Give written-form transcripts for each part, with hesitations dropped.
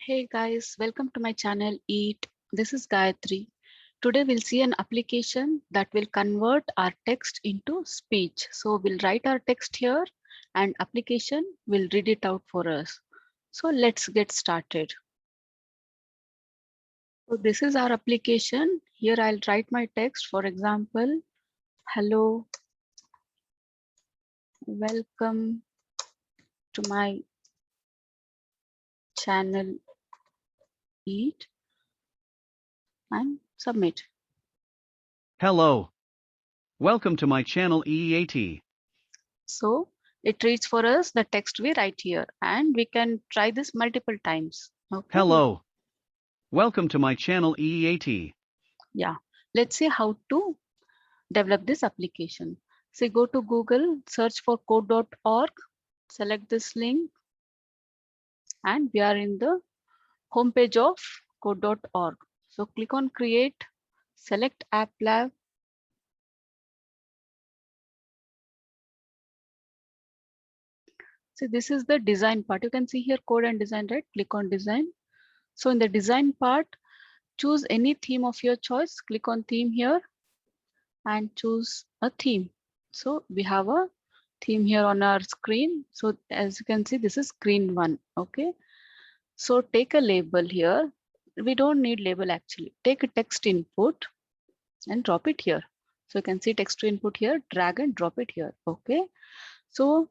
Hey guys, welcome to my channel Eat. This is Gayatri. Today we'll see an application that will convert our text into speech. So we'll write our text here and application will read it out for us. So let's get started. So this is our application. Here I'll write my text. For example, hello, welcome to my channel Eat and submit. Hello. Welcome to my channel EAT. So it reads for us the text we write here, and we can try this multiple times. Okay. Hello. Welcome to my channel EAT. Yeah. Let's see how to develop this application. So go to Google, search for code.org, select this link, and we are in the homepage of code.org. So click on create, select app lab. So this is the design part. You can see here code and design, right? Click on design. So in the design part, choose any theme of your choice. Click on theme here and choose a theme. So we have a theme here on our screen. So as you can see, this is screen 1. Okay. So take a label here. We don't need label actually. Take a text input and drop it here. So you can see text to input here, drag and drop it here. Okay. So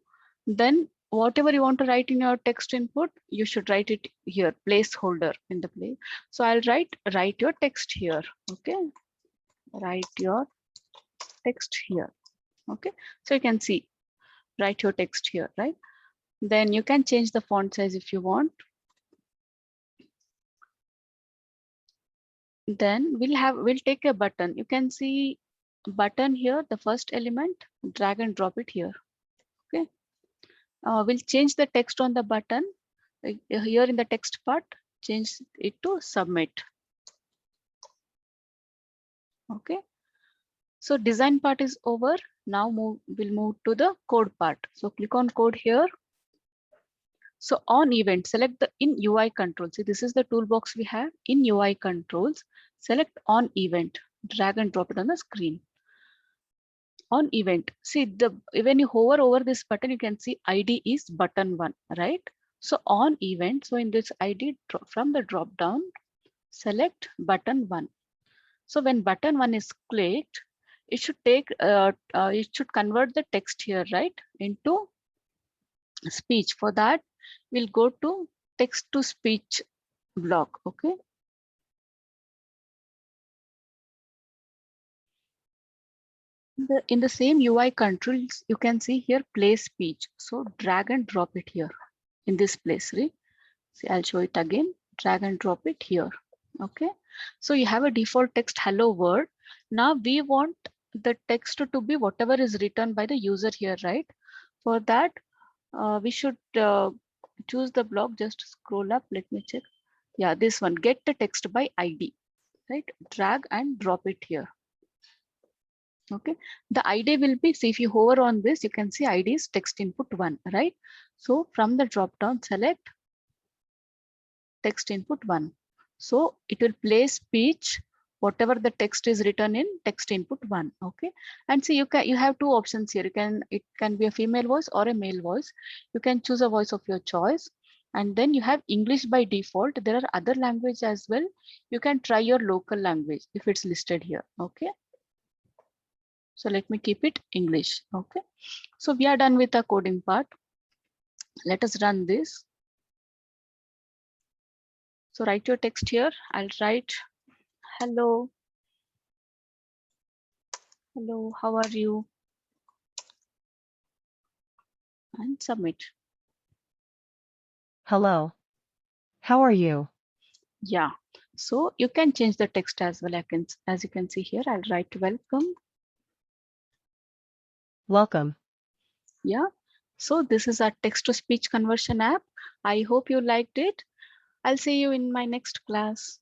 then whatever you want to write in your text input, you should write it here, placeholder in the place. So I'll write your text here. Okay. Write your text here. Okay. So you can see, write your text here, right? Then you can change the font size if you want. Then we'll take a button. You can see button here, the first element, drag and drop it here. Okay. We'll change the text on the button here in the text part, change it to submit. Okay. So design part is over. Now we'll move to the code part. So click on code here. So on event, select the in UI controls. See, this is the toolbox we have in UI controls. Select on event, drag and drop it on the screen. On event, see when you hover over this button, you can see ID is button 1, right? So on event, so in this ID from the drop down, select button 1. So when button 1 is clicked, it should it should convert the text here, right, into speech. For that, we'll go to text to speech block. Okay. In the same UI controls, you can see here play speech. So drag and drop it here in this place, right? See, I'll show it again. Drag and drop it here. Okay. So you have a default text hello world. Now we want the text to be whatever is written by the user here, right? For that, we should choose the block. Just scroll up. Let me check. Yeah, this one, get the text by ID, right? Drag and drop it here. Okay, the ID will be, see, if you hover on this, you can see ID is text input 1, right? So from the drop down, select text input 1. So it will play speech, whatever the text is written in text input 1. Okay, and see, you have two options here. It can be a female voice or a male voice. You can choose a voice of your choice. And then you have English by default. There are other language as well. You can try your local language if it's listed here. Okay. So let me keep it English. Okay. So we are done with the coding part. Let us run this. So write your text here. I'll write, hello. Hello, how are you? And submit. Hello. How are you? Yeah. So you can change the text as well. As you can see here, I'll write welcome. Welcome. Yeah. So this is our text to speech conversion app. I hope you liked it. I'll see you in my next class.